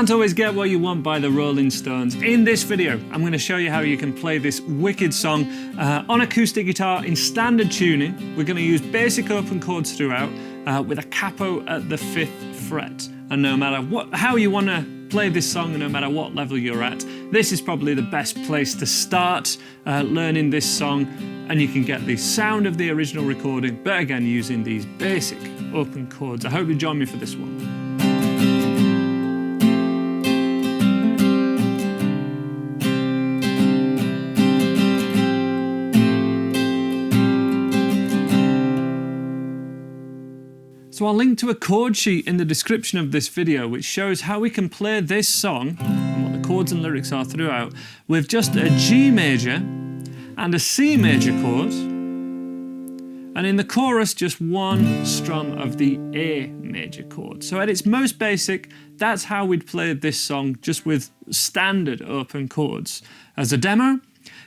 can't always get what you want by the Rolling Stones. In this video, I'm going to show you how you can play this wicked song on acoustic guitar in standard tuning. We're going to use basic open chords throughout with a capo at the 5th fret. And no matter how you want to play this song, and no matter what level you're at, this is probably the best place to start learning this song, and you can get the sound of the original recording, but again using these basic open chords. I hope you join me for this one. So I'll link to a chord sheet in the description of this video which shows how we can play this song and what the chords and lyrics are throughout with just a G major and a C major chord, and in the chorus just one strum of the A major chord. So at its most basic, that's how we'd play this song, just with standard open chords. As a demo,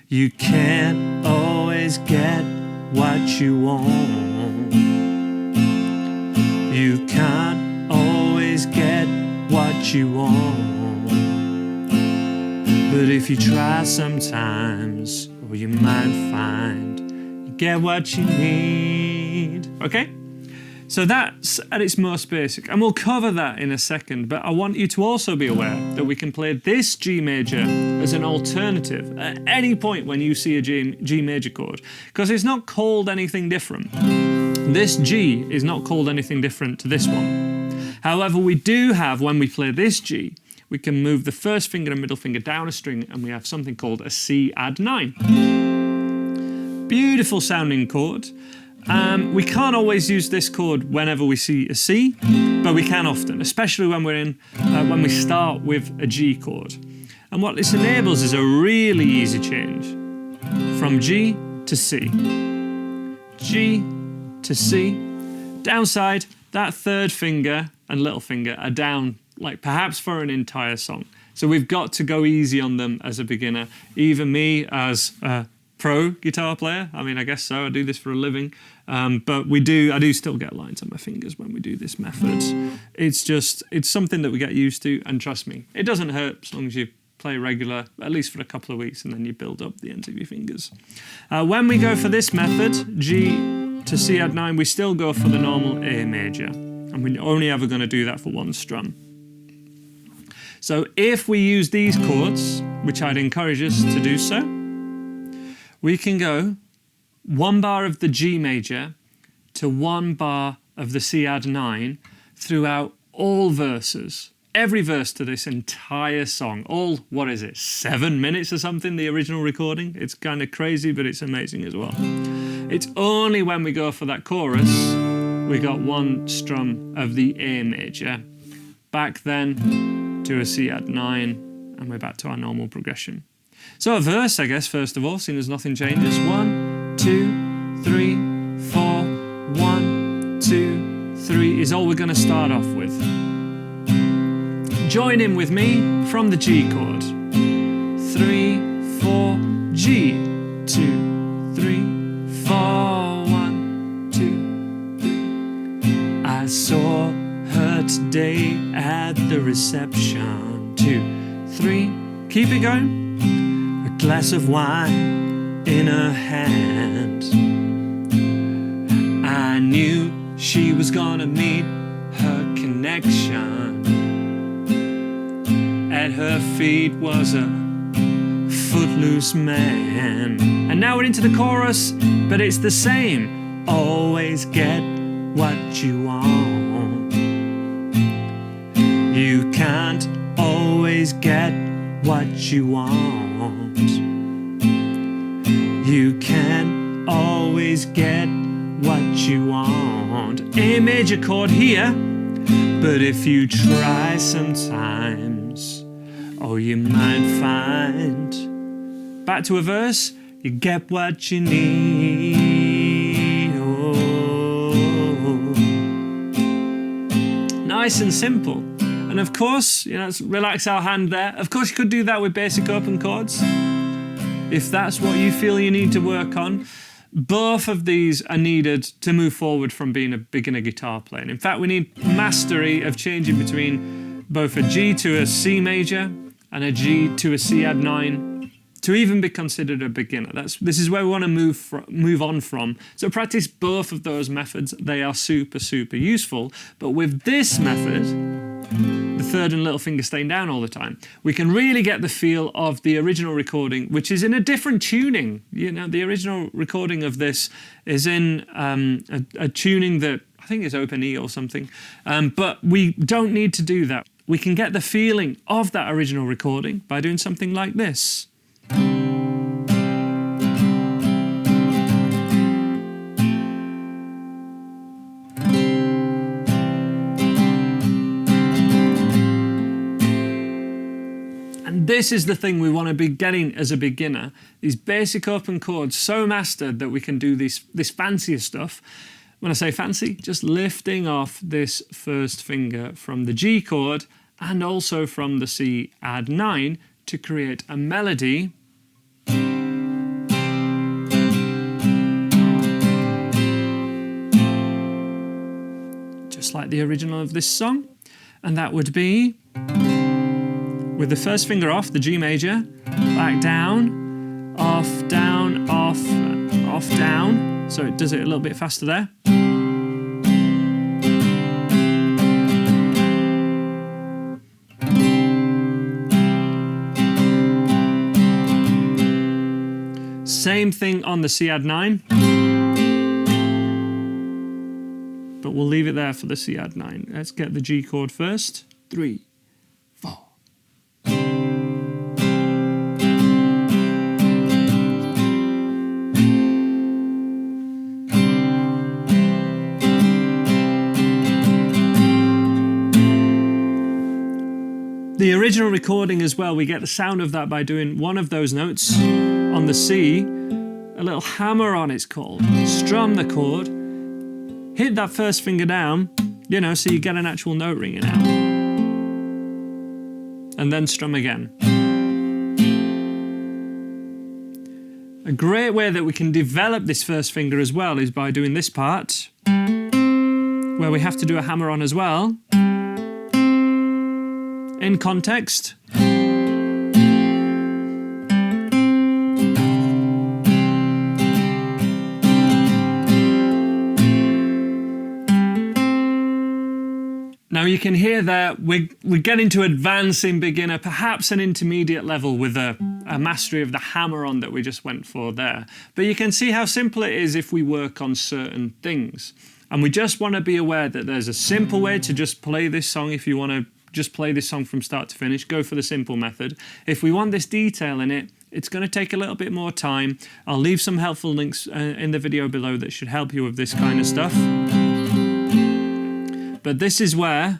you can't always get what you want. You can't always get what you want, but if you try sometimes, well, you might find you get what you need. Okay? So that's at its most basic, and we'll cover that in a second, but I want you to also be aware that we can play this G major as an alternative at any point when you see a G major chord, because it's not called anything different. This G is not called anything different to this one. However, we do have, when we play this G, we can move the first finger and middle finger down a string, and we have something called a C add 9. Beautiful sounding chord. We can't always use this chord whenever we see a C, but we can often, especially when when we start with a G chord. And what this enables is a really easy change from G to C. G to C. Downside, that third finger and little finger are down, like perhaps for an entire song. So we've got to go easy on them as a beginner. Even me as a pro guitar player, I mean, I guess so, I do this for a living, but I do still get lines on my fingers when we do this method. It's something that we get used to, and trust me, it doesn't hurt as long as you play regular, at least for a couple of weeks, and then you build up the ends of your fingers. When we go for this method, G to C add 9, we still go for the normal A major, and we're only ever going to do that for one strum. So if we use these chords, which I'd encourage us to do so, we can go 1 bar of the G major to 1 bar of the C add 9 throughout all verses. Every verse to this entire song. All, 7 minutes or something, the original recording? It's kind of crazy, but it's amazing as well. It's only when we go for that chorus, we got 1 strum of the A major. Back then to a C add 9, and we're back to our normal progression. So a verse, I guess, first of all, seeing as nothing changes. 1, 2, 3, 4, 1, 2, 3 is all we're going to start off with. Join in with me from the G chord. 3, 4, G, 2, 3, 4, 1, 2, 3. I saw her today at the reception. 2, 3, keep it going. A glass of wine in her hand. I knew she was gonna meet her connection. At her feet was a footloose man. And now we're into the chorus, but it's the same. Always get what you want. You can't always get what you want. You can't always get what you want. A major chord here, but if you try sometimes, oh, you might find. Back to a verse, you get what you need. Oh. Nice and simple. And of course, let's relax our hand there. Of course, you could do that with basic open chords, if that's what you feel you need to work on. Both of these are needed to move forward from being a beginner guitar player. In fact, we need mastery of changing between both a G to a C major and a G to a C add 9 to even be considered a beginner. This is where we want to move on from. So practice both of those methods. They are super, super useful. But with this method, the third and little finger staying down all the time, we can really get the feel of the original recording, which is in a different tuning. You know, the original recording of this is in a tuning that I think is open E or something. But we don't need to do that. We can get the feeling of that original recording by doing something like this. And this is the thing we want to be getting as a beginner, these basic open chords so mastered that we can do this fancier stuff. When I say fancy, just lifting off this first finger from the G chord and also from the C add 9 to create a melody just like the original of this song. And that would be with the first finger off, the G major, back down, off, down, off, off, down. So it does it a little bit faster there. Same thing on the C add 9. But we'll leave it there for the C add 9. Let's get the G chord first. 3, 4. The original recording as well, we get the sound of that by doing one of those notes on the C, a little hammer on it's called. Strum the chord, hit that first finger down, you know, so you get an actual note ringing out. And then strum again. A great way that we can develop this first finger as well is by doing this part, where we have to do a hammer on as well. In context. Now you can hear that we're getting to advancing beginner, perhaps an intermediate level with a mastery of the hammer-on that we just went for there. But you can see how simple it is if we work on certain things. And we just want to be aware that there's a simple way to just play this song. If you want to just play this song from start to finish, go for the simple method. If we want this detail in it, it's going to take a little bit more time. I'll leave some helpful links in the video below that should help you with this kind of stuff. But this is where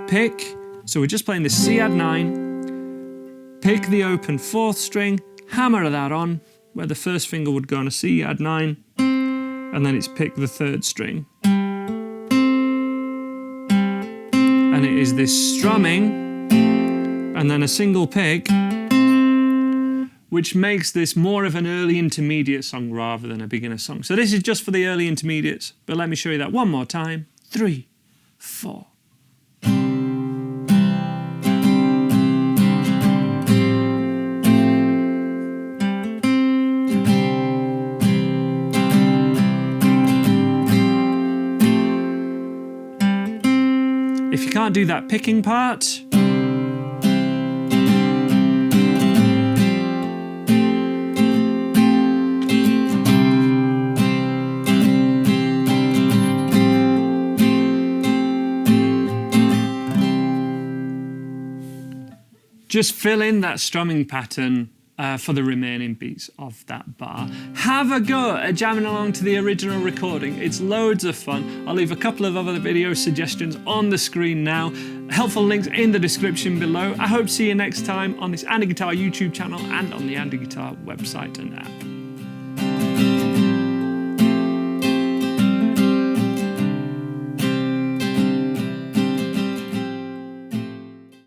pick, so we're just playing the C add 9, pick the open 4th string, hammer that on, where the first finger would go on a C add 9, and then it's pick the 3rd string. And it is this strumming, and then a single pick, which makes this more of an early intermediate song rather than a beginner song. So this is just for the early intermediates, but let me show you that one more time. 3, 4. If you can't do that picking part, just fill in that strumming pattern for the remaining beats of that bar. Have a go at jamming along to the original recording. It's loads of fun. I'll leave a couple of other video suggestions on the screen now. Helpful links in the description below. I hope to see you next time on this Andy Guitar YouTube channel and on the Andy Guitar website and app.